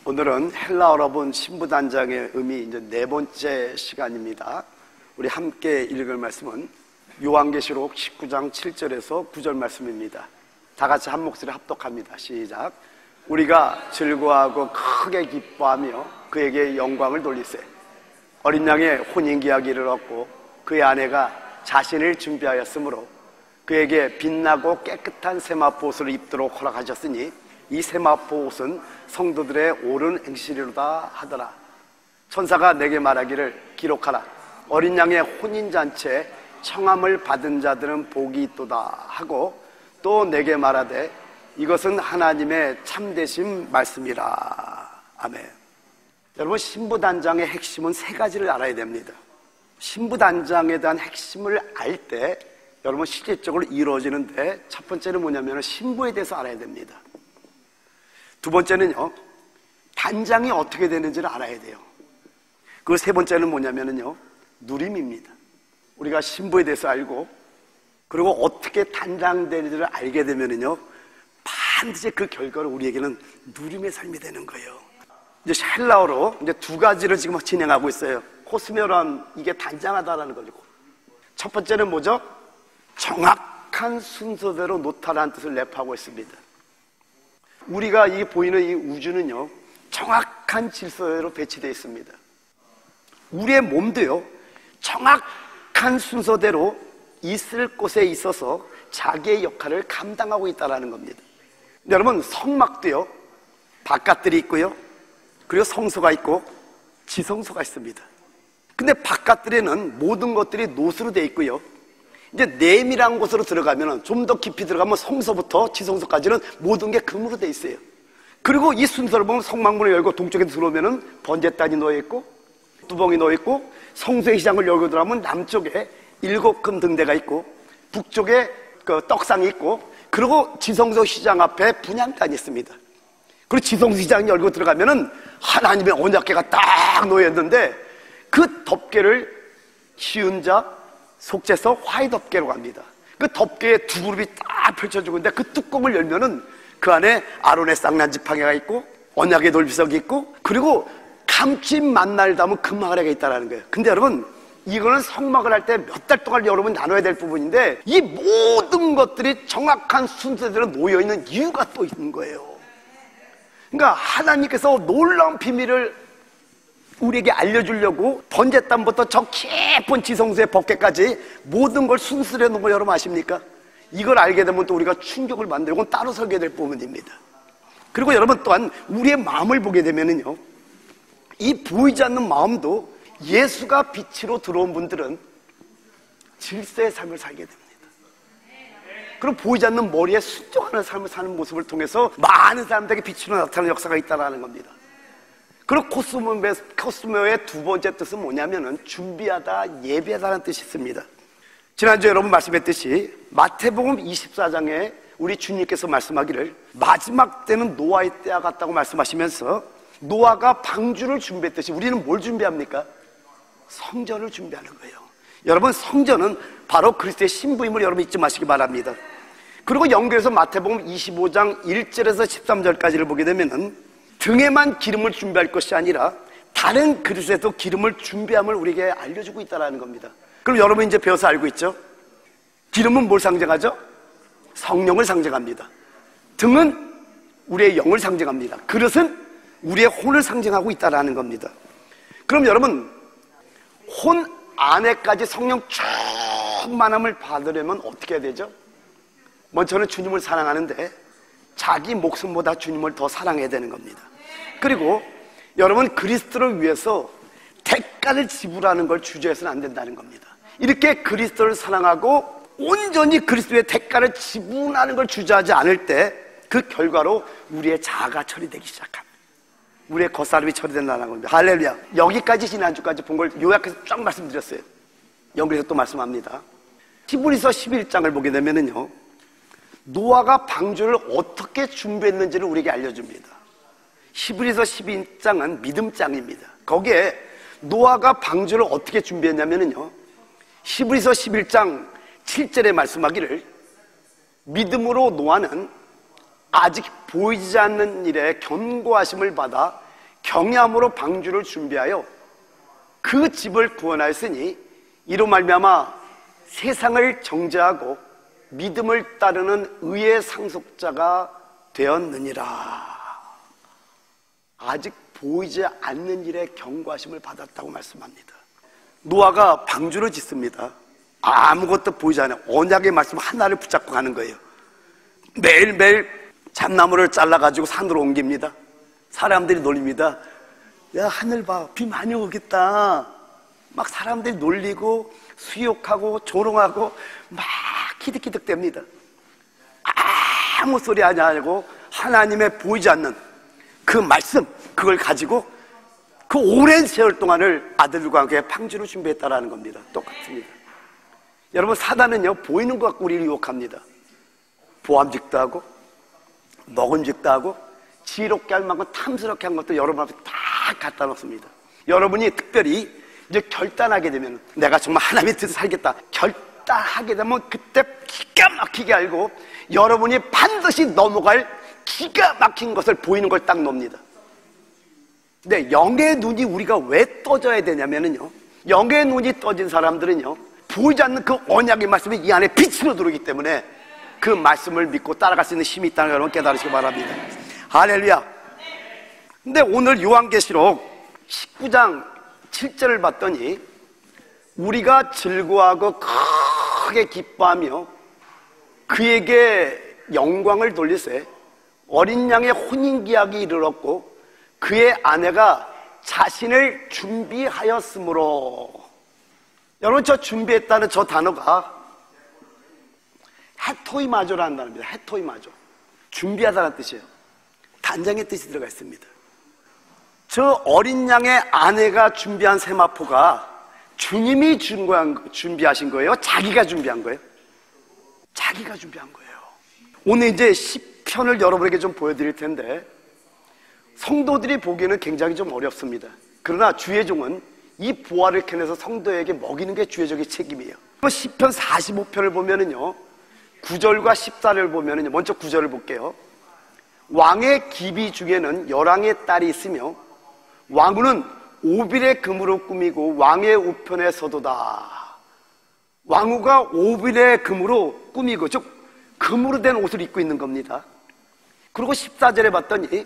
오늘은 헬라어로 본 신부단장의 의미 이제 네 번째 시간입니다. 우리 함께 읽을 말씀은 요한계시록 19장 7절에서 9절 말씀입니다. 다 같이 한 목소리 합독합니다. 시작. 우리가 즐거워하고 크게 기뻐하며 그에게 영광을 돌리세. 어린 양의 혼인기약일을 얻고 그의 아내가 자신을 준비하였으므로 그에게 빛나고 깨끗한 세마포 옷을 입도록 허락하셨으니 이 세마포 옷은 성도들의 옳은 행실이로다 하더라. 천사가 내게 말하기를 기록하라. 어린 양의 혼인잔치에 청함을 받은 자들은 복이 있도다 하고 또 내게 말하되 이것은 하나님의 참되신 말씀이라. 아멘. 여러분, 신부단장의 핵심은 세 가지를 알아야 됩니다. 신부단장에 대한 핵심을 알 때 여러분 실질적으로 이루어지는데, 첫 번째는 뭐냐면 신부에 대해서 알아야 됩니다. 두 번째는요, 단장이 어떻게 되는지를 알아야 돼요. 그 세 번째는 뭐냐면요, 누림입니다. 우리가 신부에 대해서 알고 그리고 어떻게 단장되는지를 알게 되면요, 반드시 그 결과로 우리에게는 누림의 삶이 되는 거예요. 이제 헬라어로 이제 두 가지를 지금 진행하고 있어요. 코스메란, 이게 단장하다라는 거죠. 첫 번째는 뭐죠? 정확한 순서대로 놓다라는 뜻을 내포하고 있습니다. 우리가 이 보이는 이 우주는요, 정확한 질서대로 배치되어 있습니다. 우리의 몸도요, 정확한 순서대로 있을 곳에 있어서 자기의 역할을 감당하고 있다는 겁니다. 여러분, 성막도요, 바깥들이 있고요, 그리고 성소가 있고 지성소가 있습니다. 근데 바깥들에는 모든 것들이 노수로 되어 있고요, 이제 내밀한 곳으로 들어가면, 좀 더 깊이 들어가면 성소부터 지성소까지는 모든 게 금으로 되어 있어요. 그리고 이 순서를 보면 성막문을 열고 동쪽에 들어오면 번제단이 놓여있고 뚜껑이 놓여있고, 성소의 시장을 열고 들어가면 남쪽에 7금 등대가 있고 북쪽에 그 떡상이 있고, 그리고 지성소 시장 앞에 분향단이 있습니다. 그리고 지성소 시장 열고 들어가면 하나님의 언약궤가 딱 놓여있는데, 그 덮개를 씌운 자 속죄서 화이덮개로 갑니다. 그 덮개에 두 그룹이 딱 펼쳐지고 있는데, 그 뚜껑을 열면은 그 안에 아론의 쌍난 지팡이가 있고 언약의 돌비석이 있고, 그리고 감침 만날 담은 금항아래가 있다는 거예요. 근데 여러분, 이거는 성막을 할 때 몇 달 동안 여러분 나눠야 될 부분인데, 이 모든 것들이 정확한 순서대로 놓여있는 이유가 또 있는 거예요. 그러니까 하나님께서 놀라운 비밀을 우리에게 알려주려고 번제단부터 저 깊은 지성소의 법궤까지 모든 걸 순수히 해놓은 거 여러분 아십니까? 이걸 알게 되면 또 우리가 충격을 만들고 따로 설계해야 될 부분입니다. 그리고 여러분 또한 우리의 마음을 보게 되면은요, 이 보이지 않는 마음도 예수가 빛으로 들어온 분들은 질서의 삶을 살게 됩니다. 그리고 보이지 않는 머리에 순종하는 삶을 사는 모습을 통해서 많은 사람들에게 빛으로 나타나는 역사가 있다는 겁니다. 그리고 코스모의 두 번째 뜻은 뭐냐면은 준비하다, 예배하다는 뜻이 있습니다. 지난주에 여러분 말씀했듯이 마태복음 24장에 우리 주님께서 말씀하기를 마지막 때는 노아의 때와 같다고 말씀하시면서, 노아가 방주를 준비했듯이 우리는 뭘 준비합니까? 성전을 준비하는 거예요. 여러분, 성전은 바로 그리스도의 신부임을 여러분 잊지 마시기 바랍니다. 그리고 연결해서 마태복음 25장 1절에서 13절까지를 보게 되면은 등에만 기름을 준비할 것이 아니라 다른 그릇에도 기름을 준비함을 우리에게 알려주고 있다는 겁니다. 그럼 여러분 이제 배워서 알고 있죠? 기름은 뭘 상징하죠? 성령을 상징합니다. 등은 우리의 영을 상징합니다. 그릇은 우리의 혼을 상징하고 있다는 겁니다. 그럼 여러분, 혼 안에까지 성령 충만함을 받으려면 어떻게 해야 되죠? 먼저는 주님을 사랑하는데 자기 목숨보다 주님을 더 사랑해야 되는 겁니다. 그리고 여러분, 그리스도를 위해서 대가를 지불하는 걸 주저해서는 안 된다는 겁니다. 이렇게 그리스도를 사랑하고 온전히 그리스도의 대가를 지불하는 걸 주저하지 않을 때 그 결과로 우리의 자아가 처리되기 시작합니다. 우리의 겉사람이 처리된다는 겁니다. 할렐루야. 여기까지 지난주까지 본 걸 요약해서 쫙 말씀드렸어요. 연결해서 또 말씀합니다. 히브리서 11장을 보게 되면은요, 노아가 방주를 어떻게 준비했는지를 우리에게 알려줍니다. 히브리서 12장은 믿음장입니다. 거기에 노아가 방주를 어떻게 준비했냐면요, 히브리서 11장 7절에 말씀하기를 믿음으로 노아는 아직 보이지 않는 일에 견고하심을 받아 경외함으로 방주를 준비하여 그 집을 구원하였으니 이로 말미암아 세상을 정죄하고 믿음을 따르는 의의 상속자가 되었느니라. 아직 보이지 않는 일에 경고하심을 받았다고 말씀합니다. 노아가 방주를 짓습니다. 아무것도 보이지 않아요. 언약의 말씀 하나를 붙잡고 가는 거예요. 매일매일 잣나무를 잘라가지고 산으로 옮깁니다. 사람들이 놀립니다. 야, 하늘 봐, 비 많이 오겠다. 막 사람들이 놀리고 수욕하고 조롱하고 막 키득키득댑니다. 아무 소리 하지 않고 하나님의 보이지 않는 그 말씀, 그걸 가지고 그 오랜 세월 동안을 아들들과 함께 방주를 준비했다라는 겁니다. 똑같습니다. 여러분, 사단은요, 보이는 것 갖고 우리를 유혹합니다. 보암직도 하고 먹음직도 하고 지혜롭게 할 만큼 탐스럽게 한 것도 여러분 앞에 다 갖다 놓습니다. 여러분이 특별히 이제 결단하게 되면 내가 정말 하나님의 뜻을 살겠다 결단하게 되면 그때 기가 막히게 알고 여러분이 반드시 넘어갈 기가 막힌 것을 보이는 걸 딱 놓습니다. 근데 영의 눈이 우리가 왜 떠져야 되냐면요, 영의 눈이 떠진 사람들은요, 보이지 않는 그 언약의 말씀이 이 안에 빛으로 들어오기 때문에 그 말씀을 믿고 따라갈 수 있는 힘이 있다는 걸 여러분 깨달으시기 바랍니다. 할렐루야. 근데 오늘 요한계시록 19장 7절을 봤더니 우리가 즐거워하고 크게 기뻐하며 그에게 영광을 돌리세 어린 양의 혼인기약이 이르렀고 그의 아내가 자신을 준비하였으므로. 여러분, 저 준비했다는 저 단어가 헤토이마조라는 단어입니다. 헤토이마조. 준비하다는 뜻이에요. 단장의 뜻이 들어가 있습니다. 저 어린 양의 아내가 준비한 세마포가 주님이 준비하신 거예요? 자기가 준비한 거예요? 자기가 준비한 거예요. 오늘 이제 시편을 여러분에게 좀 보여드릴 텐데 성도들이 보기에는 굉장히 좀 어렵습니다. 그러나 주의 종은 이 보화를 캐내서 성도에게 먹이는 게 주의 종의 책임이에요. 시편 45편을 보면은요, 9절과 14절을 보면은요, 먼저 9절을 볼게요. 왕의 기비 중에는 열왕의 딸이 있으며 왕후는 오빌의 금으로 꾸미고 왕의 우편에 서도다. 왕후가 오빌의 금으로 꾸미고, 즉 금으로 된 옷을 입고 있는 겁니다. 그리고 14절에 봤더니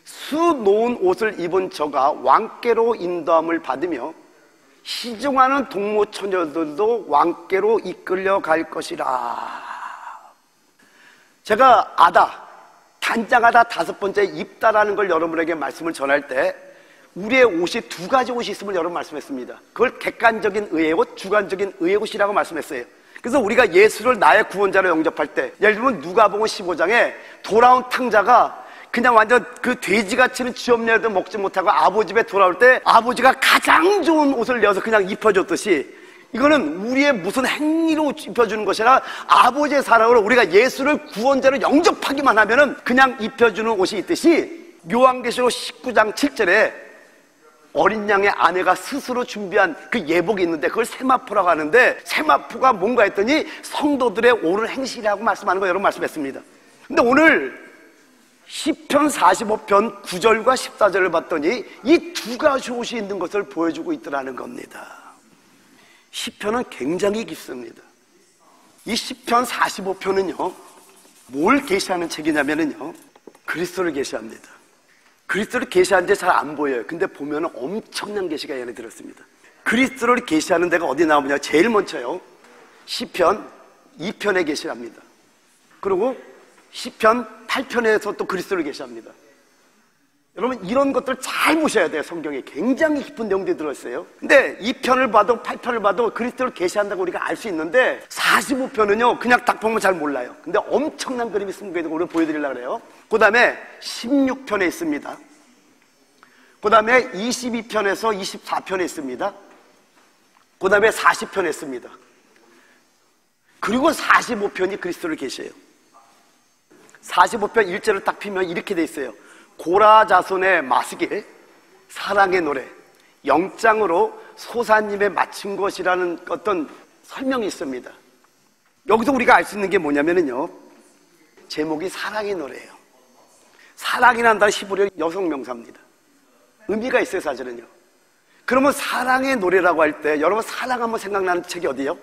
수놓은 옷을 입은 저가 왕께로 인도함을 받으며 시중하는 동무처녀들도 왕께로 이끌려 갈 것이라. 제가 단장하다 5번째 입다라는 걸 여러분에게 말씀을 전할 때 우리의 옷이 2가지 옷이 있음을 여러분 말씀했습니다. 그걸 객관적인 의의 옷, 주관적인 의의 옷이라고 말씀했어요. 그래서 우리가 예수를 나의 구원자로 영접할 때, 예를 들면 누가복음 15장에 돌아온 탕자가 그냥 완전 그 돼지같이는 쥐엄내도 먹지 못하고 아버지 집에 돌아올 때 아버지가 가장 좋은 옷을 내어서 그냥 입혀줬듯이, 이거는 우리의 무슨 행위로 입혀주는 것이 아니라 아버지의 사랑으로 우리가 예수를 구원자로 영접하기만 하면은 그냥 입혀주는 옷이 있듯이, 요한계시록 19장 7절에 어린 양의 아내가 스스로 준비한 그 예복이 있는데 그걸 세마포라고 하는데, 세마포가 뭔가 했더니 성도들의 옳은 행실이라고 말씀하는 거 여러분 말씀했습니다. 근데 오늘 시편 45편 9절과 14절을 봤더니 이 2가지 옷이 있는 것을 보여주고 있더라는 겁니다. 시편은 굉장히 깊습니다. 이 시편 45편은요, 뭘 계시하는 책이냐면요, 그리스도를 계시합니다. 그리스도를 계시하는데 잘 안 보여요. 근데 보면 엄청난 계시가 이 안에 들었습니다. 그리스도를 계시하는 데가 어디 나오냐, 제일 먼저요, 시편 2편에 계시합니다. 그리고 시편 8편에서 또 그리스도를 계시합니다. 여러분, 이런 것들 잘 보셔야 돼요. 성경에 굉장히 깊은 내용들이 들어있어요. 근데 2편을 봐도 8편을 봐도 그리스도를 계시한다고 우리가 알 수 있는데 45편은요 그냥 딱 보면 잘 몰라요. 근데 엄청난 그림이 숨겨져 있는 걸 보여드리려고 그래요. 그 다음에 16편에 있습니다. 그 다음에 22편에서 24편에 있습니다. 그 다음에 40편에 있습니다. 그리고 45편이 그리스도를 계셔요. 45편 1절을 딱 피면 이렇게 돼 있어요. 고라 자손의 마스길, 사랑의 노래, 영장으로 소사님의 마친 것이라는 어떤 설명이 있습니다. 여기서 우리가 알 수 있는 게 뭐냐면요, 제목이 사랑의 노래예요. 사랑이라는 단어 히브리어 여성 명사입니다. 의미가 있어요, 사실은요. 그러면 사랑의 노래라고 할 때 여러분 사랑하면 생각나는 책이 어디요?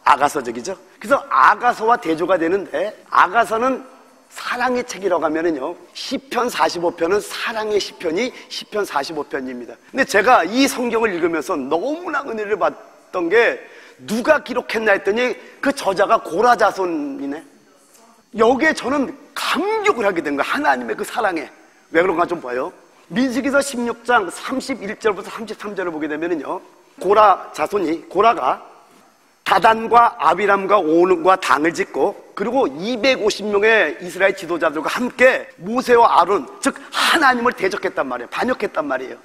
아가서적이죠. 그래서 아가서와 대조가 되는데, 아가서는 사랑의 책이라고 하면은요, 시편 45편은 사랑의 시편이 시편 45편입니다. 근데 제가 이 성경을 읽으면서 너무나 은혜를 받던 게, 누가 기록했나 했더니 그 저자가 고라자손이네. 여기에 저는 감격을 하게 된 거예요. 하나님의 그 사랑에. 왜 그런가 좀 봐요. 민수기서 16장 31절부터 33절을 보게 되면은요, 고라가 다단과 아비람과 오는과 당을 짓고, 그리고 250명의 이스라엘 지도자들과 함께 모세와 아론, 즉 하나님을 대적했단 말이에요. 반역했단 말이에요.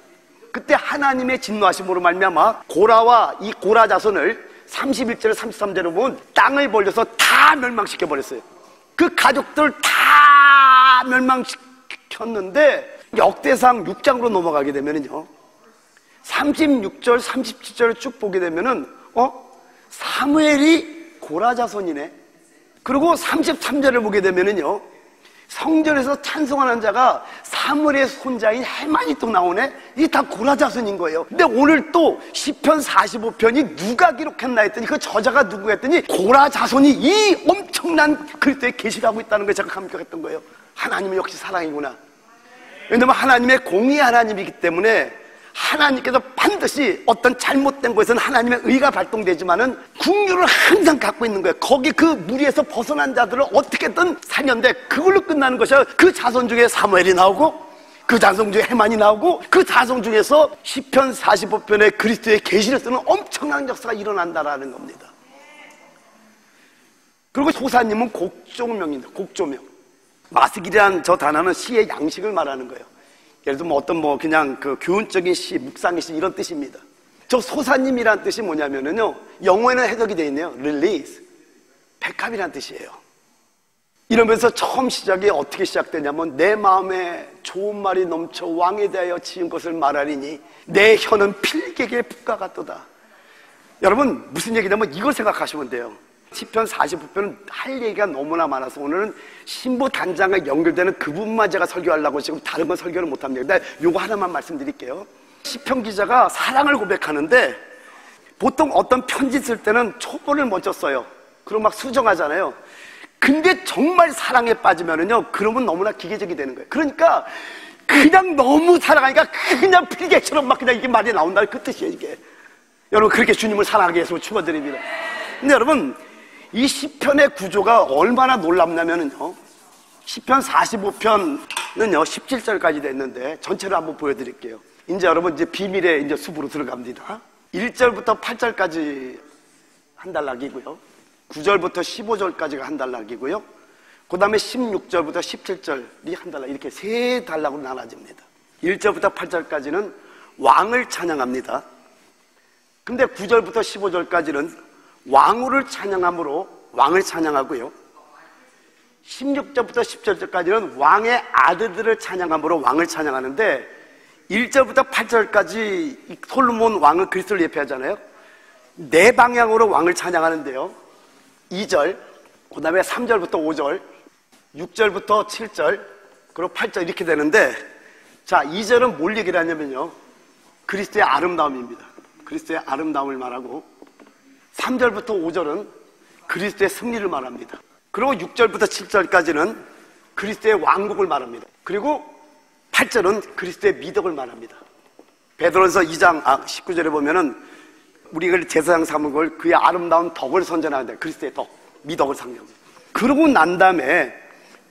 그때 하나님의 진노하심으로 말미암아 고라와 이 고라 자손을 31절 33절을 보면 땅을 벌려서 다 멸망시켜 버렸어요. 그 가족들 다 멸망시켰는데, 역대상 6장으로 넘어가게 되면은요, 36절 37절을 쭉 보게 되면은 사무엘이 고라 자손이네. 그리고 33절을 보게 되면은요, 성전에서 찬송하는 자가 사무엘의 손자인 헤만이 또 나오네. 이게 다 고라 자손인 거예요. 근데 오늘 또 시편 45편이 누가 기록했나 했더니 그 저자가 누구 했더니 고라 자손이 이 엄청난 그리스도의 계시를 하고 있다는 걸 제가 감격했던 거예요. 하나님은 역시 사랑이구나. 왜냐하면 하나님의 공의 하나님이기 때문에 하나님께서 반드시 어떤 잘못된 것에서는 하나님의 의가 발동되지만은 긍휼을 항상 갖고 있는 거예요. 거기 그 무리에서 벗어난 자들을 어떻게든 살렸는데 그걸로 끝나는 것이야. 그 자손 중에 사무엘이 나오고, 그 자손 중에 헤만이 나오고, 그 자손 중에서 시편 45편의 그리스도의 계시를 쓰는 엄청난 역사가 일어난다라는 겁니다. 그리고 소사님은 곡조명입니다. 곡조명. 마스길이라는 저 단어는 시의 양식을 말하는 거예요. 예를 들면 어떤 그냥 그 교훈적인 시, 묵상의 시 이런 뜻입니다. 저 소사님이란 뜻이 뭐냐면은요, 영어에는 해석이 되어 있네요. release. 백합이란 뜻이에요. 이러면서 처음 시작이 어떻게 시작되냐면, 내 마음에 좋은 말이 넘쳐 왕에 대하여 지은 것을 말하리니 내 혀는 필객의 붓과 같도다. 여러분 무슨 얘기냐면 이걸 생각하시면 돼요. 시편 45편은 할 얘기가 너무나 많아서 오늘은 신부 단장과 연결되는 그 부분만 제가 설교하려고 지금 다른 건 설교를 못합니다. 근데 요거 하나만 말씀드릴게요. 시편 기자가 사랑을 고백하는데, 보통 어떤 편지 쓸 때는 초본을 먼저 써요. 그리고 막 수정하잖아요. 근데 정말 사랑에 빠지면은요, 그러면 너무나 기계적이 되는 거예요. 그러니까 그냥 너무 사랑하니까 그냥 필객처럼 막 그냥 이게 말이 나온다, 그 뜻이에요 이게. 여러분 그렇게 주님을 사랑하게 해서 축원드립니다. 근데 여러분 이 시편의 구조가 얼마나 놀랍냐면은요, 시편 45편은요 17절까지 됐는데 전체를 한번 보여드릴게요. 이제 여러분 이제 비밀의 이제 숲으로 들어갑니다. 1절부터 8절까지 한 단락이고요, 9절부터 15절까지가 한 단락이고요, 그 다음에 16절부터 17절이 한 단락, 이렇게 세 단락으로 나눠집니다. 1절부터 8절까지는 왕을 찬양합니다. 근데 9절부터 15절까지는 왕후를 찬양함으로 왕을 찬양하고요, 16절부터 17절까지는 왕의 아들들을 찬양함으로 왕을 찬양하는데, 1절부터 8절까지 솔로몬 왕은 그리스도를 예표하잖아요. 네 방향으로 왕을 찬양하는데요, 2절, 그 다음에 3절부터 5절, 6절부터 7절, 그리고 8절 이렇게 되는데, 자 2절은 뭘 얘기를 하냐면요, 그리스도의 아름다움입니다. 그리스도의 아름다움을 말하고, 3절부터 5절은 그리스도의 승리를 말합니다. 그리고 6절부터 7절까지는 그리스도의 왕국을 말합니다. 그리고 8절은 그리스도의 미덕을 말합니다. 베드로전서 2장 19절에 보면은 우리가 제사장 삼은 걸 그의 아름다운 덕을 선전하는데, 그리스도의 덕, 미덕을 상징합니다. 그러고 난 다음에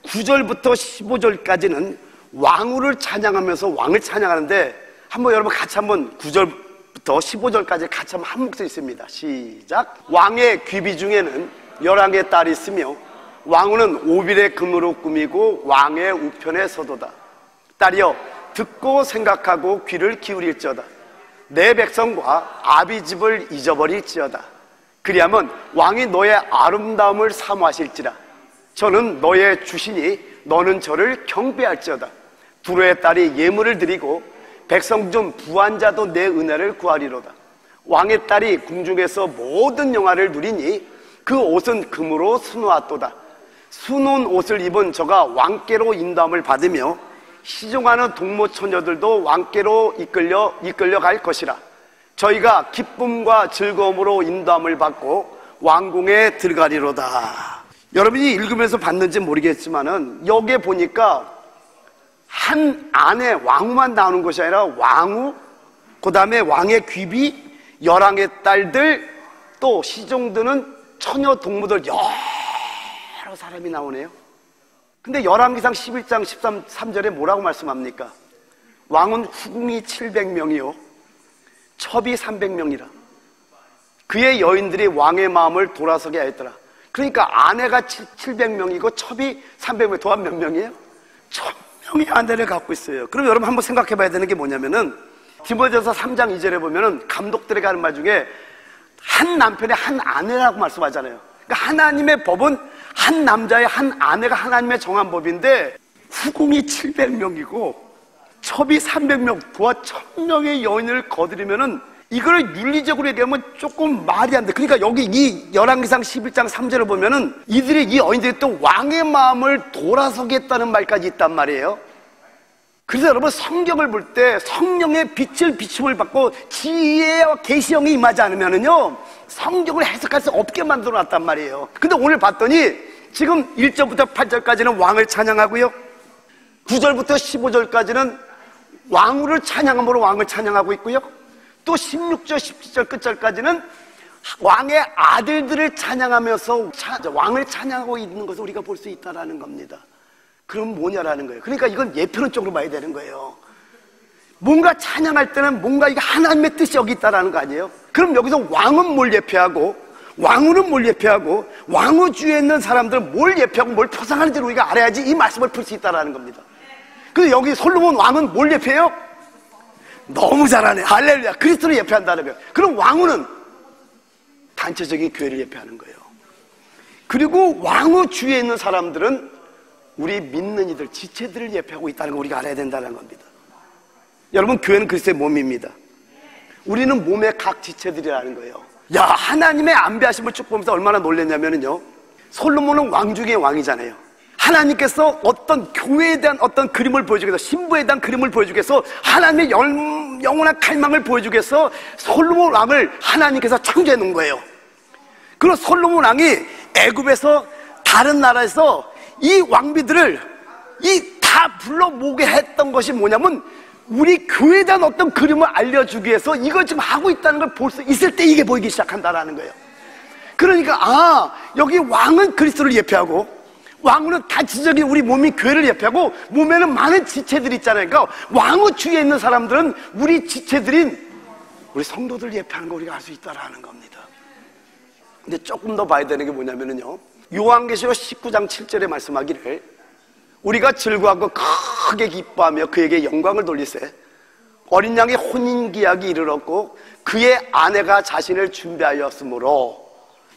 9절부터 15절까지는 왕후를 찬양하면서 왕을 찬양하는데, 한번 여러분 같이 한번 9절부터 15절까지 같이 한번 한 목소리 있습니다. 시작. 왕의 귀비 중에는 열왕의 딸이 있으며 왕후는 오빌의 금으로 꾸미고 왕의 우편에 서도다. 딸이여 듣고 생각하고 귀를 기울일지어다. 내 백성과 아비집을 잊어버릴지어다. 그리하면 왕이 너의 아름다움을 사모하실지라. 저는 너의 주시니 너는 저를 경배할지어다. 두로의 딸이 예물을 드리고 백성 중 부한 자도 내 은혜를 구하리로다. 왕의 딸이 궁중에서 모든 영화를 누리니 그 옷은 금으로 수놓았도다. 수놓은 옷을 입은 저가 왕께로 인도함을 받으며 시종하는 동무 처녀들도 왕께로 이끌려갈 것이라. 저희가 기쁨과 즐거움으로 인도함을 받고 왕궁에 들어가리로다. 여러분이 읽으면서 봤는지 모르겠지만은 여기에 보니까 한 안에 왕후만 나오는 것이 아니라 왕후, 그 다음에 왕의 귀비, 열왕의 딸들, 또 시종드는 처녀 동무들 여러 사람이 나오네요. 근데 열왕기상 11장 13절에 뭐라고 말씀합니까? 왕은 후궁이 700명이요 첩이 300명이라. 그의 여인들이 왕의 마음을 돌아서게 하였더라. 그러니까 아내가 700명이고 첩이 300명, 도합 몇 명이에요? 1000명의 아내를 갖고 있어요. 그럼 여러분 한번 생각해 봐야 되는 게 뭐냐면은 디모데전서 3장 2절에 보면은 감독들에게 하는 말 중에 한 남편의 한 아내라고 말씀하잖아요. 그러니까 하나님의 법은 한 남자의 한 아내가 하나님의 정한 법인데 후궁이 700명이고 첩이 300명, 부하 1000명의 여인을 거두려면은 이거를 윤리적으로 얘기하면 조금 말이 안 돼. 그러니까 여기 이 열왕기상 11장 3절을 보면은 이 여인들이 또 왕의 마음을 돌아서겠다는 말까지 있단 말이에요. 그래서 여러분 성경을 볼 때 성령의 빛을 비춤을 받고 지혜와 계시형이 임하지 않으면은요 성경을 해석할 수 없게 만들어 놨단 말이에요. 근데 오늘 봤더니 지금 1절부터 8절까지는 왕을 찬양하고요 9절부터 15절까지는 왕후를 찬양함으로 왕을 찬양하고 있고요 또 16절 17절 끝절까지는 왕의 아들들을 찬양하면서 왕을 찬양하고 있는 것을 우리가 볼 수 있다는 겁니다. 그럼 뭐냐라는 거예요. 그러니까 이건 예표론 쪽으로 봐야 되는 거예요. 뭔가 찬양할 때는 뭔가 이게 하나님의 뜻이 여기 있다는 거 아니에요? 그럼 여기서 왕은 뭘 예표하고 왕후는 뭘 예표하고 왕후 주위에 있는 사람들은 뭘 예표하고 뭘 표상하는지 우리가 알아야지 이 말씀을 풀 수 있다는 겁니다. 근데 여기 솔로몬 왕은 뭘 예표해요? 너무 잘하네. 할렐루야. 그리스도를 예표한다는 거예요. 그럼 왕후는 단체적인 교회를 예표하는 거예요. 그리고 왕후 주위에 있는 사람들은 우리 믿는 이들, 지체들을 예표하고 있다는 거 우리가 알아야 된다는 겁니다. 여러분 교회는 그리스도의 몸입니다. 우리는 몸의 각 지체들이라는 거예요. 야, 하나님의 안배하심을 쭉 보면서 얼마나 놀랐냐면요 솔로몬은 왕 중의 왕이잖아요. 하나님께서 어떤 교회에 대한 어떤 그림을 보여주기 위해서 신부에 대한 그림을 보여주기 위해서 하나님의 영원한 갈망을 보여주기 위해서 솔로몬 왕을 하나님께서 창조해 놓은 거예요. 그리고 솔로몬 왕이 애굽에서 다른 나라에서 이 왕비들을 다 불러 모으게 했던 것이 뭐냐면 우리 교회에 대한 어떤 그림을 알려주기 위해서 이걸 지금 하고 있다는 걸 볼 수 있을 때 이게 보이기 시작한다라는 거예요. 그러니까 여기 왕은 그리스도를 예표하고 왕후는 단체적인 우리 몸이 교회를 예표하고 몸에는 많은 지체들이 있잖아요. 그러니까 왕후 주위에 있는 사람들은 우리 지체들인 우리 성도들 예표하는 거 우리가 알 수 있다라는 겁니다. 근데 조금 더 봐야 되는 게 뭐냐면요 요한계시록 19장 7절에 말씀하기를 우리가 즐거워하고 크게 기뻐하며 그에게 영광을 돌리세 어린 양의 혼인기약이 이르렀고 그의 아내가 자신을 준비하였으므로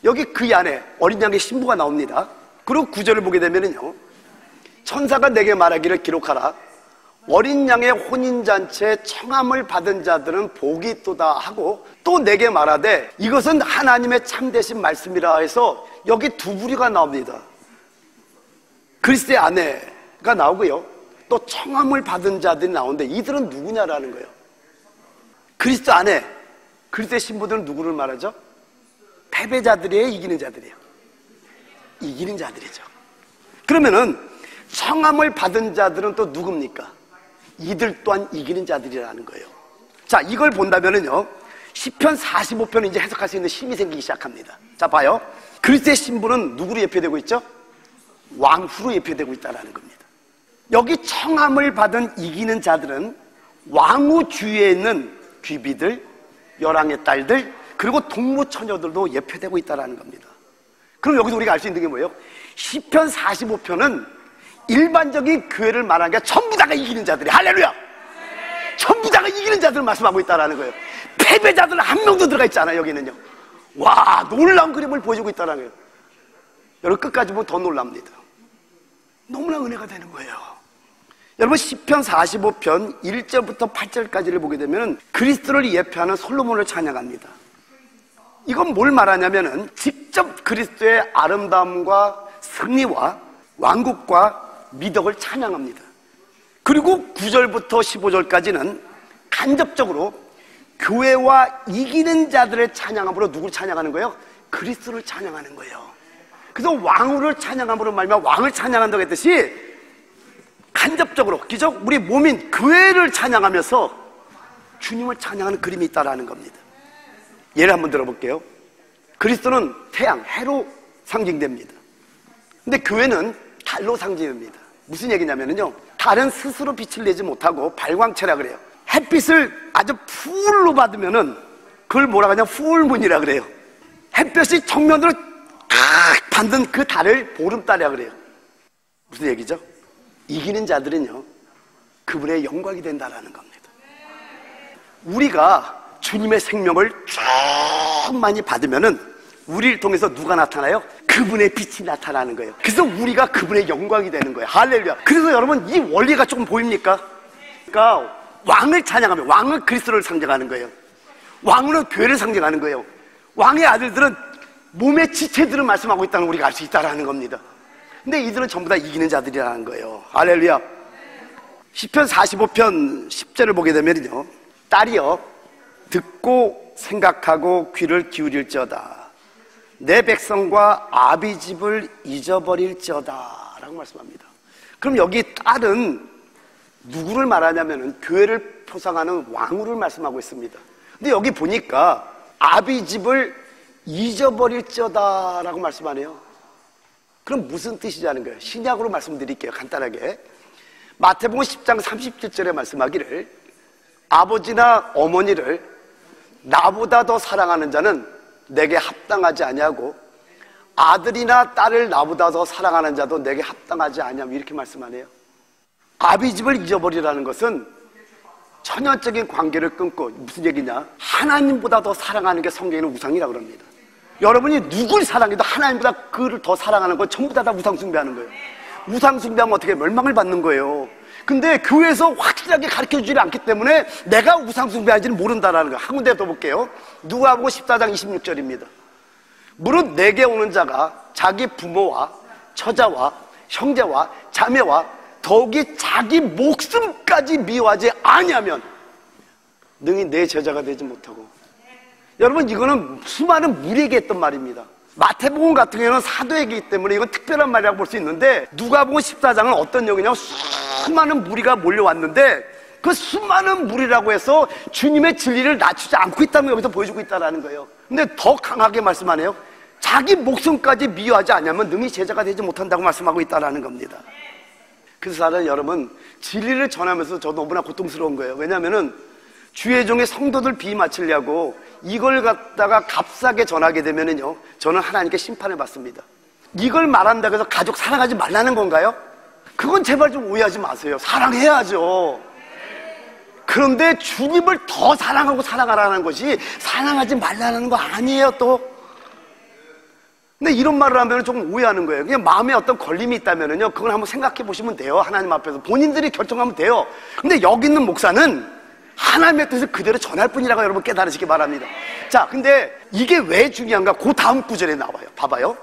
여기 그의 아내 어린 양의 신부가 나옵니다. 그리고 9절을 보게 되면요 천사가 내게 말하기를 기록하라 어린 양의 혼인잔치에 청함을 받은 자들은 복이 있도다 하고 또 내게 말하되 이것은 하나님의 참되신 말씀이라 해서 여기 두 부류가 나옵니다. 그리스도의 아내가 나오고요 또 청함을 받은 자들이 나오는데 이들은 누구냐라는 거예요. 그리스도 아내, 그리스도의 신부들은 누구를 말하죠? 패배자들이에요? 이기는 자들이에요? 이기는 자들이죠. 그러면은 청함을 받은 자들은 또 누굽니까? 이들 또한 이기는 자들이라는 거예요. 자, 이걸 본다면은요 시편 45편을 이제 해석할 수 있는 힘이 생기기 시작합니다. 자, 봐요. 그리스도의 신부는 누구로 예표되고 있죠? 왕후로 예표되고 있다는 겁니다. 여기 청함을 받은 이기는 자들은 왕후 주위에 있는 귀비들, 열왕의 딸들, 그리고 동무처녀들도 예표되고 있다는 겁니다. 그럼 여기서 우리가 알 수 있는 게 뭐예요? 시편 45편은 일반적인 교회를 말하는 게 전부 다가 이기는 자들이 할렐루야! 전부 다가 이기는 자들을 말씀하고 있다는 거예요. 패배자들은 한 명도 들어가 있지 않아요. 여기는요 와, 놀라운 그림을 보여주고 있다는 거예요. 여러분 끝까지 보면 더 놀랍니다. 너무나 은혜가 되는 거예요. 여러분 시편 45편 1절부터 8절까지를 보게 되면 그리스도를 예표하는 솔로몬을 찬양합니다. 이건 뭘 말하냐면은 직접 그리스도의 아름다움과 승리와 왕국과 미덕을 찬양합니다. 그리고 9절부터 15절까지는 간접적으로 교회와 이기는 자들의 찬양함으로 누구를 찬양하는 거예요? 그리스도를 찬양하는 거예요. 그래서 왕후를 찬양함으로 말미암아 왕을 찬양한다고 했듯이 간접적으로 기적 우리 몸인 교회를 찬양하면서 주님을 찬양하는 그림이 있다라는 겁니다. 예를 한번 들어볼게요. 그리스도는 태양, 해로 상징됩니다. 근데 교회는 달로 상징됩니다. 무슨 얘기냐면요, 달은 스스로 빛을 내지 못하고 발광체라 그래요. 햇빛을 아주 풀로 받으면은 그걸 뭐라 하냐, 풀문이라 그래요. 햇볕이 정면으로 탁 받는 그 달을 보름달이라 그래요. 무슨 얘기죠? 이기는 자들은요, 그분의 영광이 된다라는 겁니다. 우리가 주님의 생명을 쭉 많이 받으면은 우리를 통해서 누가 나타나요? 그분의 빛이 나타나는 거예요. 그래서 우리가 그분의 영광이 되는 거예요. 할렐루야. 그래서 여러분, 이 원리가 조금 보입니까? 그러니까 왕을 찬양하면 왕은 그리스도를 상징하는 거예요. 왕은 교회를 상징하는 거예요. 왕의 아들들은 몸의 지체들을 말씀하고 있다는 걸 우리가 알 수 있다는 겁니다. 근데 이들은 전부 다 이기는 자들이라는 거예요. 할렐루야. 시편 45편 10절을 보게 되면요, 딸이여 듣고 생각하고 귀를 기울일지어다. 내 백성과 아비집을 잊어버릴지어다 라고 말씀합니다. 그럼 여기 딸은 누구를 말하냐면은 교회를 표상하는 왕후를 말씀하고 있습니다. 근데 여기 보니까 아비집을 잊어버릴지어다 라고 말씀하네요. 그럼 무슨 뜻이냐는 거예요. 신약으로 말씀드릴게요. 간단하게. 마태복음 10장 37절에 말씀하기를 아버지나 어머니를 나보다 더 사랑하는 자는 내게 합당하지 아니하고 아들이나 딸을 나보다 더 사랑하는 자도 내게 합당하지 아니하며 이렇게 말씀하네요. 아비집을 잊어버리라는 것은 천연적인 관계를 끊고, 무슨 얘기냐, 하나님보다 더 사랑하는 게 성경에는 우상이라고 합니다. 여러분이 누굴 사랑해도 하나님보다 그를 더 사랑하는 건 전부 다 우상 숭배하는 거예요. 우상 숭배하면 어떻게 멸망을 받는 거예요. 근데 교회에서 확실하게 가르쳐주지 않기 때문에 내가 우상 숭배하는지는 모른다라는 거예요. 한 군데 더 볼게요. 누가복음 14장 26절입니다. 무릇 내게 오는 자가 자기 부모와 처자와 형제와 자매와 더욱이 자기 목숨까지 미워하지 아니하면 능히 내 제자가 되지 못하고. 여러분, 이거는 수많은 무리에게 했던 말입니다. 마태복음 같은 경우는 사도에게이기 때문에 이건 특별한 말이라고 볼 수 있는데, 누가복음 14장은 어떤 내용이냐면 수많은 무리가 몰려왔는데 그 수많은 무리라고 해서 주님의 진리를 낮추지 않고 있다는 걸 여기서 보여주고 있다는 거예요. 근데 더 강하게 말씀하네요. 자기 목숨까지 미워하지 않으면 능히 제자가 되지 못한다고 말씀하고 있다는 겁니다. 그래서 사실 여러분, 진리를 전하면서 저 너무나 고통스러운 거예요. 왜냐하면은 주의 종의 성도들 비위 맞추려고 이걸 갖다가 값싸게 전하게 되면은요, 저는 하나님께 심판을 받습니다. 이걸 말한다고 해서 가족 사랑하지 말라는 건가요? 그건 제발 좀 오해하지 마세요. 사랑해야죠. 그런데 주님을 더 사랑하고 사랑하라는 것이 사랑하지 말라는 거 아니에요, 또. 근데 이런 말을 하면 조금 오해하는 거예요. 그냥 마음에 어떤 걸림이 있다면요, 그걸 한번 생각해 보시면 돼요. 하나님 앞에서 본인들이 결정하면 돼요. 근데 여기 있는 목사는 하나님의 뜻을 그대로 전할 뿐이라고 여러분 깨달으시기 바랍니다. 자, 근데 이게 왜 중요한가? 그 다음 구절에 나와요. 봐봐요.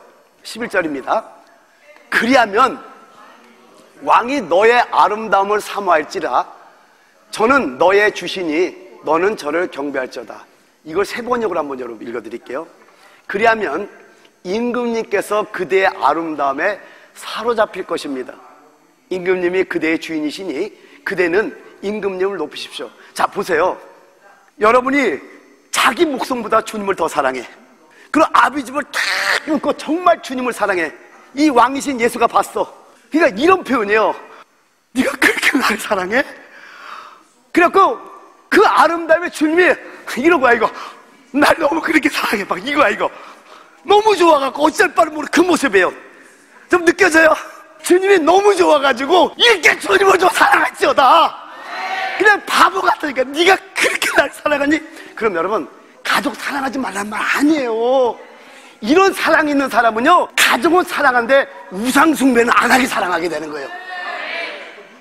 11절입니다. 그리하면 왕이 너의 아름다움을 사모할지라 저는 너의 주시니 너는 저를 경배할지어다. 이걸 세 번역으로 한번 여러분 읽어드릴게요. 그리하면 임금님께서 그대의 아름다움에 사로잡힐 것입니다. 임금님이 그대의 주인이시니 그대는 임금님을 높이십시오. 자, 보세요. 여러분이 자기 목숨보다 주님을 더 사랑해. 그리고 아비집을 탁 끊고 정말 주님을 사랑해. 이 왕이신 예수가 봤어. 그러니까 이런 표현이에요. 네가 그렇게 나를 사랑해? 그래갖고 그 아름다움에 주님이 이런 거야, 이거. 날 너무 그렇게 사랑해. 막 이거야, 이거. 너무 좋아갖고 어쩔 바를 모르는 그 모습이에요. 좀 느껴져요? 주님이 너무 좋아가지고 이렇게 주님을 좀 사랑할지어다. 그냥 바보 같으니까 네가 그렇게 날 사랑하니? 그럼 여러분, 가족 사랑하지 말란 말 아니에요. 이런 사랑 있는 사람은요, 가족은 사랑하는데 우상숭배는 안 하게 사랑하게 되는 거예요.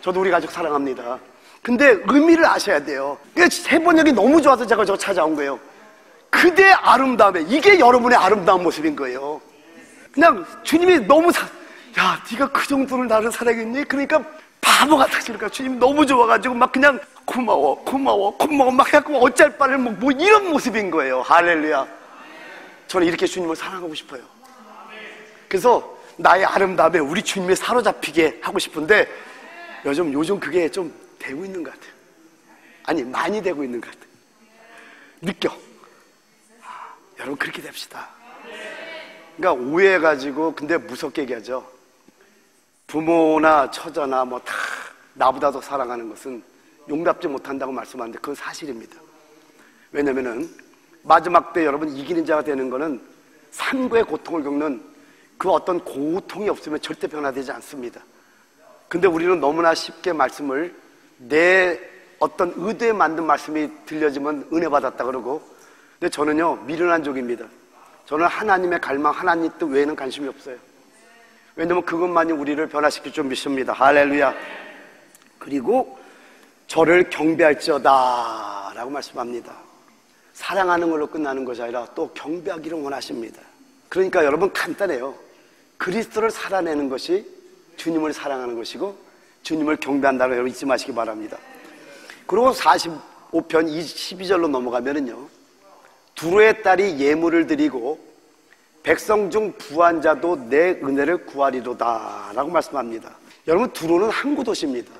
저도 우리 가족 사랑합니다. 근데 의미를 아셔야 돼요. 세 번역이 너무 좋아서 제가 저거 찾아온 거예요. 그대의 아름다움에, 이게 여러분의 아름다운 모습인 거예요. 그냥 주님이 너무 야, 네가 그 정도로 나를 사랑했니? 그러니까 바보 같아지니까 주님 너무 좋아가지고 막 그냥 고마워 막 해갖고 어쩔 바를 뭐 이런 모습인 거예요. 할렐루야. 저는 이렇게 주님을 사랑하고 싶어요. 그래서 나의 아름다움에 우리 주님에 사로잡히게 하고 싶은데 요즘 그게 좀 되고 있는 것 같아요. 아니, 많이 되고 있는 것 같아요. 느껴. 여러분, 그렇게 됩시다. 그러니까 오해해가지고, 근데 무섭게 얘기하죠. 부모나 처자나 뭐 다 나보다 더 사랑하는 것은 용납지 못한다고 말씀하는데 그건 사실입니다. 왜냐면은 마지막 때 여러분 이기는 자가 되는 거는 삶의 고통을 겪는 그 어떤 고통이 없으면 절대 변화되지 않습니다. 근데 우리는 너무나 쉽게 말씀을 내 어떤 의도에 만든 말씀이 들려지면 은혜 받았다 그러고, 근데 저는요 미련한 족입니다. 저는 하나님의 갈망, 하나님 뜻 외에는 관심이 없어요. 왜냐면 그것만이 우리를 변화시킬 줄 믿습니다. 할렐루야. 그리고 저를 경배할지어다 라고 말씀합니다. 사랑하는 걸로 끝나는 것이 아니라 또 경배하기를 원하십니다. 그러니까 여러분 간단해요. 그리스도를 살아내는 것이 주님을 사랑하는 것이고 주님을 경배한다는 걸 여러분 잊지 마시기 바랍니다. 그리고 45편 12절로 넘어가면은요, 두로의 딸이 예물을 드리고 백성 중 부한 자도 내 은혜를 구하리로다 라고 말씀합니다. 여러분, 두로는 항구 도시입니다.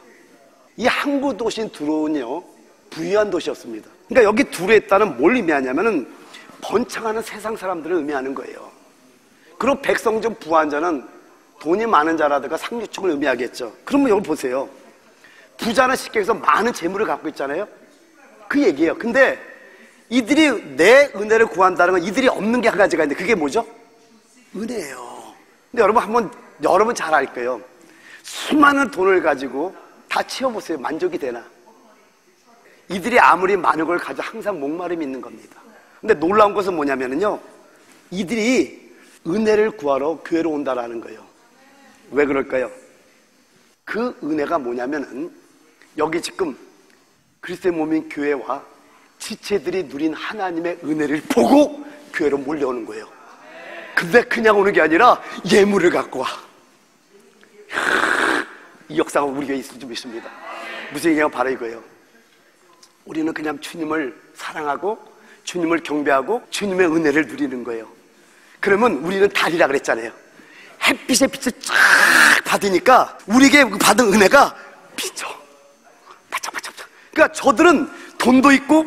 이 항구 도시인 두로는요 부유한 도시였습니다. 그러니까 여기 두로의 딸은 뭘 의미하냐면은 번창하는 세상 사람들을 의미하는 거예요. 그리고 백성 중 부한 자는 돈이 많은 자라든가 상류층을 의미하겠죠. 그러면 여기 보세요. 부자는 쉽게 해서 많은 재물을 갖고 있잖아요. 그 얘기예요. 근데 이들이 내 은혜를 구한다는 건 이들이 없는 게 한 가지가 있는데 그게 뭐죠? 은혜예요. 근데 여러분 잘 알 거예요. 수많은 돈을 가지고 다 채워보세요. 만족이 되나? 이들이 아무리 많은 걸 가지고 항상 목마름이 있는 겁니다. 근데 놀라운 것은 뭐냐면요, 이들이 은혜를 구하러 교회로 온다라는 거예요. 왜 그럴까요? 그 은혜가 뭐냐면은 여기 지금 그리스도의 몸인 교회와 지체들이 누린 하나님의 은혜를 보고 교회로 몰려오는 거예요. 근데 그냥 오는 게 아니라 예물을 갖고 와. 이 역사가 우리 교회에 있을 줄 믿습니다. 무슨 얘기가 바로 이거예요. 우리는 그냥 주님을 사랑하고 주님을 경배하고 주님의 은혜를 누리는 거예요. 그러면 우리는 달이라 그랬잖아요. 햇빛의 빛을 쫙 받으니까 우리에게 받은 은혜가 비쳐. 바짝바짝. 그러니까 저들은 돈도 있고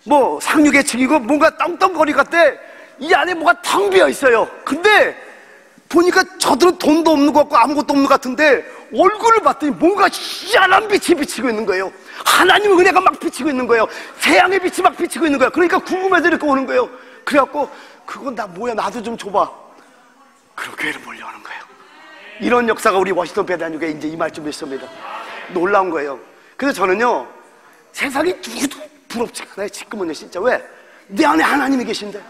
뭐 상류계층이고 뭔가 떵떵거리 같대. 이 안에 뭐가 텅 비어 있어요. 근데 보니까 저들은 돈도 없는 것 같고 아무것도 없는 것 같은데 얼굴을 봤더니 뭔가 희한한 빛이 비치고 있는 거예요. 하나님의 은혜가 막 비치고 있는 거예요. 태양의 빛이 막 비치고 있는 거예요. 그러니까 궁금해서 이렇게 오는 거예요. 그래갖고 그건 나 뭐야, 나도 좀 줘봐. 그리고 교회를 몰려오는 거예요. 이런 역사가 우리 워싱턴 배단교회에 이제 임할 줄 믿습니다. 놀라운 거예요. 그래서 저는요, 세상이 누구도 부럽지가 않아요. 지금은요, 진짜. 왜? 내 안에 하나님이 계신데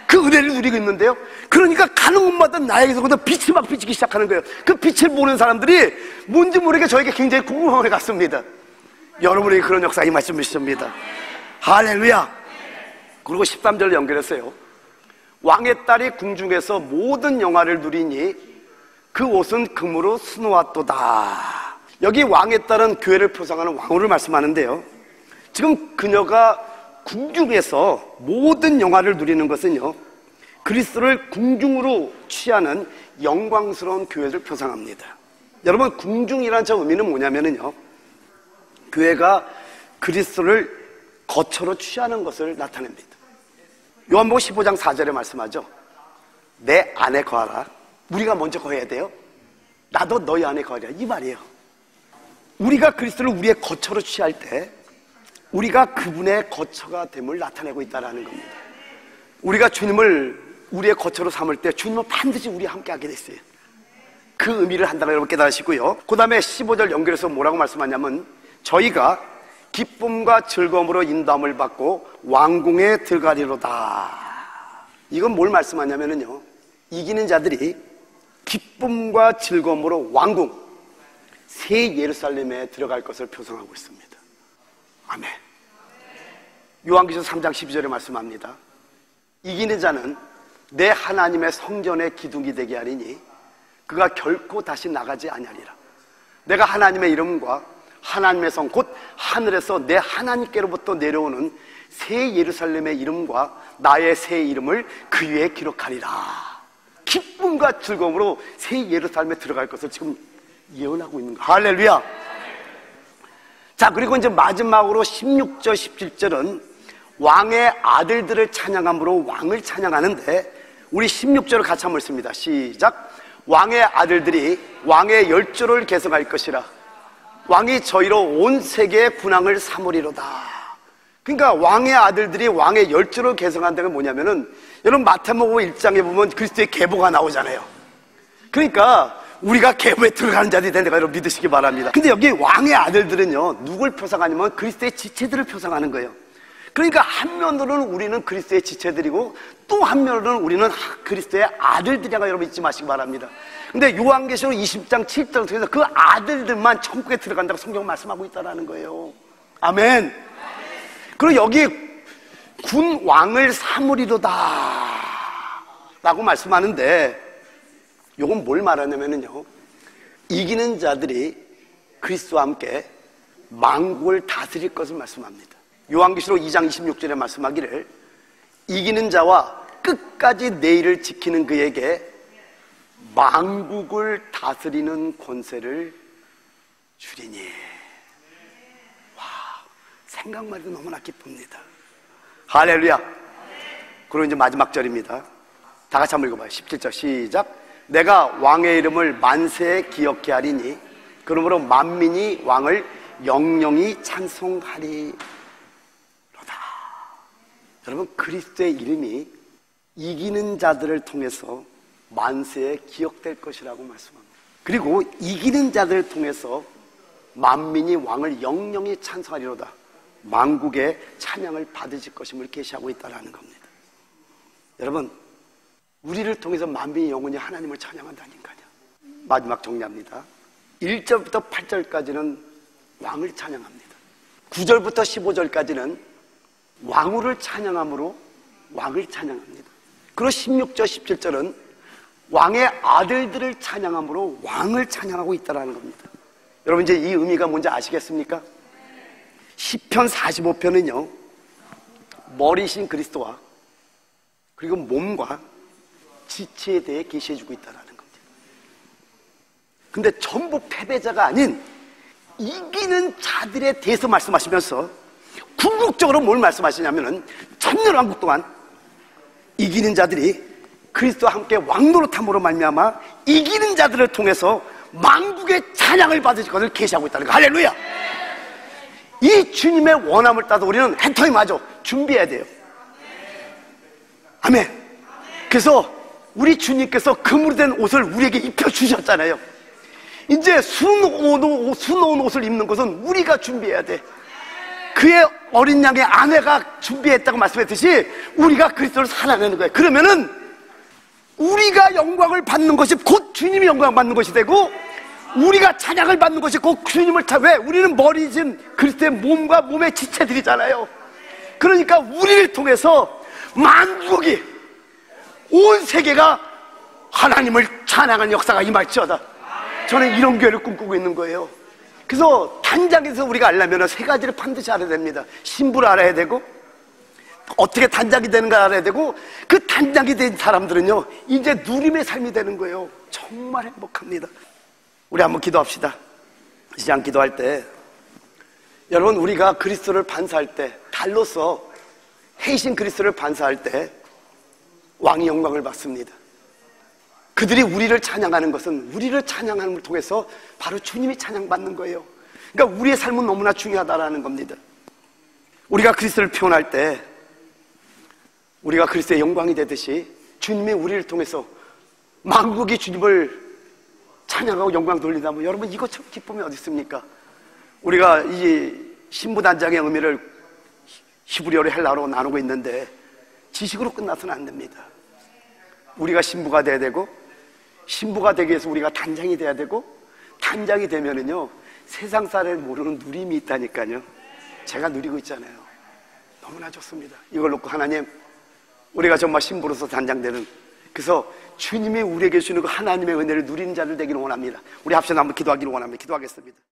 그 은혜를 누리고 있는데요. 그러니까 가는 곳마다 나에게서부터 빛이 막 비치기 시작하는 거예요. 그 빛을 보는 사람들이 뭔지 모르게 저에게 굉장히 궁금해 갔습니다. 여러분에게 그런 역사 임할 줄 믿습니다. 할렐루야. 그리고 13절 연결했어요. 왕의 딸이 궁중에서 모든 영화를 누리니 그 옷은 금으로 수놓았도다. 여기 왕의 딸은 교회를 표상하는 왕후를 말씀하는데요, 지금 그녀가 궁중에서 모든 영화를 누리는 것은요, 그리스도를 궁중으로 취하는 영광스러운 교회를 표상합니다. 여러분, 궁중이라는 저 의미는 뭐냐면요, 교회가 그리스도를 거처로 취하는 것을 나타냅니다. 요한복음 15장 4절에 말씀하죠. 내 안에 거하라. 우리가 먼저 거해야 돼요. 나도 너희 안에 거하라, 이 말이에요. 우리가 그리스도를 우리의 거처로 취할 때 우리가 그분의 거처가 됨을 나타내고 있다는 겁니다. 우리가 주님을 우리의 거처로 삼을 때 주님은 반드시 우리와 함께 하게 됐어요. 그 의미를 한다고 여러분 깨달으시고요. 그 다음에 15절 연결해서 뭐라고 말씀하냐면, 저희가 기쁨과 즐거움으로 인도함을 받고 왕궁에 들어가리로다. 이건 뭘 말씀하냐면요, 이기는 자들이 기쁨과 즐거움으로 왕궁, 새 예루살렘에 들어갈 것을 표상하고 있습니다. 아멘. 요한계시록 3장 12절에 말씀합니다. 이기는 자는 내 하나님의 성전의 기둥이 되게 하리니 그가 결코 다시 나가지 아니하리라. 내가 하나님의 이름과 하나님의 성, 곧 하늘에서 내 하나님께로부터 내려오는 새 예루살렘의 이름과 나의 새 이름을 그 위에 기록하리라. 기쁨과 즐거움으로 새 예루살렘에 들어갈 것을 지금 예언하고 있는 거예요. 할렐루야. 자, 그리고 이제 마지막으로 16절 17절은 왕의 아들들을 찬양함으로 왕을 찬양하는데, 우리 16절을 같이 한번 읽습니다. 시작. 왕의 아들들이 왕의 열조를 계승할 것이라. 왕이 저희로 온 세계의 군왕을 삼으리로다. 그러니까 왕의 아들들이 왕의 열조를 계승한다는 게 뭐냐면은, 여러분 마태복음 1장에 보면 그리스도의 계보가 나오잖아요. 그러니까 우리가 계보에 들어가는 자들이 된다고 여러분 믿으시기 바랍니다. 근데 여기 왕의 아들들은요, 누굴 표상하냐면 그리스도의 지체들을 표상하는 거예요. 그러니까 한면으로는 우리는 그리스도의 지체들이고 또 한면으로는 우리는 그리스도의 아들들이라고 여러분 잊지 마시기 바랍니다. 근데 요한계시록 20장 7절을 통해서 그 아들들만 천국에 들어간다고 성경 말씀하고 있다는 거예요. 아멘. 그리고 여기 군 왕을 삼으리로다 라고 말씀하는데, 요건 뭘 말하냐면요, 이기는 자들이 그리스도와 함께 만국을 다스릴 것을 말씀합니다. 요한계시록 2장 26절에 말씀하기를 이기는 자와 끝까지 내일을 지키는 그에게 만국을 다스리는 권세를 주리니. 와, 생각만 해도 너무나 기쁩니다. 할렐루야. 그리고 이제 마지막 절입니다. 다 같이 한번 읽어봐요. 17절 시작. 내가 왕의 이름을 만세에 기억케 하리니 그러므로 만민이 왕을 영영히 찬송하리로다. 여러분, 그리스도의 이름이 이기는 자들을 통해서 만세에 기억될 것이라고 말씀합니다. 그리고 이기는 자들을 통해서 만민이 왕을 영영히 찬송하리로다. 만국의 찬양을 받으실 것임을 계시하고 있다는 겁니다. 여러분, 우리를 통해서 만민이 영원히 하나님을 찬양한다니까요. 마지막 정리합니다. 1절부터 8절까지는 왕을 찬양합니다. 9절부터 15절까지는 왕후를 찬양함으로 왕을 찬양합니다. 그리고 16절 17절은 왕의 아들들을 찬양함으로 왕을 찬양하고 있다는 겁니다. 여러분, 이제 이 의미가 뭔지 아시겠습니까? 시편 45편은요 머리신 그리스도와 그리고 몸과 지체에 대해 계시해주고 있다는 겁니다. 근데 전부 패배자가 아닌 이기는 자들에 대해서 말씀하시면서 궁극적으로 뭘 말씀하시냐면은 천년왕국 동안 이기는 자들이 그리스도와 함께 왕노릇함으로 말미암아 이기는 자들을 통해서 만국의 찬양을 받으실 것을 계시하고 있다는 거. 할렐루야. 이 주님의 원함을 따서 우리는 해터이마저 준비해야 돼요. 아멘. 그래서 우리 주님께서 금으로 된 옷을 우리에게 입혀주셨잖아요. 이제 수놓은 옷을 입는 것은 우리가 준비해야 돼. 그의 어린 양의 아내가 준비했다고 말씀했듯이 우리가 그리스도를 살아내는 거예요. 그러면은 우리가 영광을 받는 것이 곧 주님이 영광을 받는 것이 되고, 우리가 찬양을 받는 것이 곧 주님을 왜? 우리는 머리진 그리스도의 몸과 몸의 지체들이잖아요. 그러니까 우리를 통해서 만국이, 온 세계가 하나님을 찬양하는 역사가 임할지어다. 저는 이런 교회를 꿈꾸고 있는 거예요. 그래서 단장에서 우리가 알려면 세 가지를 반드시 알아야 됩니다. 신부를 알아야 되고, 어떻게 단장이 되는가 알아야 되고, 그 단장이 된 사람들은요 이제 누림의 삶이 되는 거예요. 정말 행복합니다. 우리 한번 기도합시다. 시장 기도할 때, 여러분, 우리가 그리스도를 반사할 때, 달로서 헤이신 그리스도를 반사할 때 왕이 영광을 받습니다. 그들이 우리를 찬양하는 것은 우리를 찬양함을 통해서 바로 주님이 찬양받는 거예요. 그러니까 우리의 삶은 너무나 중요하다는 겁니다. 우리가 그리스도를 표현할 때 우리가 그리스도의 영광이 되듯이 주님이 우리를 통해서 만국이 주님을 찬양하고 영광 돌린다면, 여러분, 이것처럼 기쁨이 어디 있습니까? 우리가 이 신부단장의 의미를 히브리어로 헬라어로 나누고 있는데 지식으로 끝나서는 안 됩니다. 우리가 신부가 돼야 되고, 신부가 되기 위해서 우리가 단장이 돼야 되고, 단장이 되면은요 세상 사람이 모르는 누림이 있다니까요. 제가 누리고 있잖아요. 너무나 좋습니다. 이걸 놓고 하나님, 우리가 정말 신부로서 단장되는 그래서 주님이 우리에게 주는 그 하나님의 은혜를 누리는 자들 되기를 원합니다. 우리 합심해서 한번 기도하기를 원합니다. 기도하겠습니다.